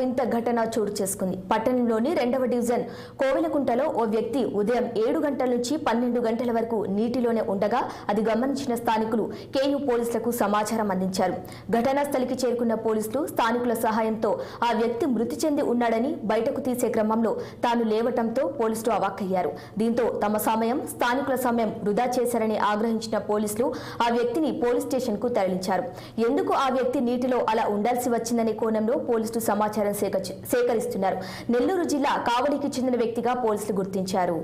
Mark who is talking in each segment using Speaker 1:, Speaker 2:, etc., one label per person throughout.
Speaker 1: వింత ఘటన చోటు చేసుకుంది. పట్టణంలోని 2వ డివిజన్ కోవెలకుంటలో ఓ వ్యక్తి ఉదయం 7 గంటల నుంచి 12 గంటల వరకు నీటిలోనే ఉండగా అది గమనించిన స్థానికులు కేయూ పోలీసులకు సమాచారం అందించారు. ఘటనా స్థలికి చేరుకున్న పోలీసులు స్థానికుల సహాయంతో ఆ వ్యక్తి మృతి చెంది ఉన్నాడని బయటకు తీసే క్రమంలో తాను లేవటంతో పోలీసులు అవాక్కయ్యారు. దీంతో తమ స్థానికుల సమయం వృధా చేశారని ఆగ్రహించిన పోలీసులు ఆ వ్యక్తిని పోలీస్ స్టేషన్ కు తరలించారు. ఎందుకు ఆ వ్యక్తి నీటిలో అలా ఉండాల్సి వచ్చిందనే కోణంలో పోలీసులు సమాచారం సేకరిస్తున్నారు. నెల్లూరు జిల్లా కావలికి చెందిన వ్యక్తిగా పోలీసులు గుర్తించారు.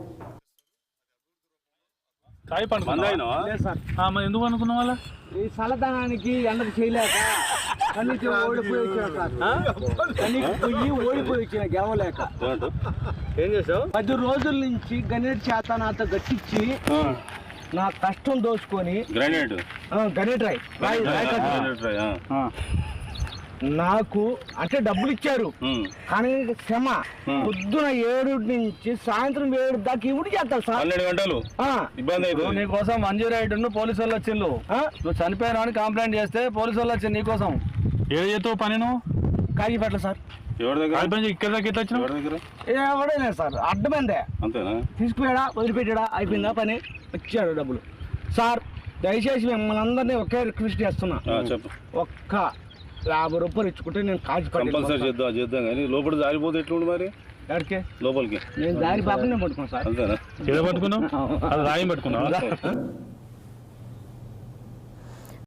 Speaker 2: ఎందుకు అనుకున్న వాళ్ళ
Speaker 3: ఈ చల్లదనానికి ఎండకు చేయలేక కన్నీటి ఓడిపోయి వచ్చిన గెలవలేక
Speaker 2: ఏం చేసావు?
Speaker 3: 10 రోజుల నుంచి గణేట్ చేత నాతో గట్టించి నా కష్టం దోచుకొని గణేట్ రాయ్ నాకు అంటే డబ్బులు ఇచ్చారు కానీ శ్రమ పొద్దున 7 నుంచి సాయంత్రం 7 దాకా ఇవి చేస్తారు సార్.
Speaker 2: 12 గంటలు ఇబ్బంది అవుతుంది. నీకోసం మంజూరు రైడ్ పోలీసు వాళ్ళు వచ్చిండు. నువ్వు చనిపోయినా అని కంప్లైంట్ చేస్తే పోలీసు వాళ్ళు వచ్చింది నీకోసం. ఏది చేస్తావు పని నువ్వు? కాగిపెట్ల సార్. ఎవరి దగ్గర ఇక్కడ దాకా ఎట్లా వచ్చిన? ఎవడైనా సార్ అడ్డమైందే అంతేనా? తీసుకుపోయాడా వదిలిపెట్టాడా అయిపోయిందా పని వచ్చాడు డబ్బులు. సార్ దయచేసి మిమ్మల్ని అందరినీ ఒకే రిక్వెస్ట్ చేస్తున్నా, ఒక్క 50 రూపాయలు ఇచ్చుకుంటే నేను కాజు చేద్దాం కానీ లోపల జారిపోతే ఎట్లుండి మరి ఎక్కడికి లోపలికి?
Speaker 3: నేను దారి పాపనే పట్టుకున్నాను సార్.
Speaker 2: అంతేనా? పట్టుకున్నావు? రాయం పట్టుకున్నావు?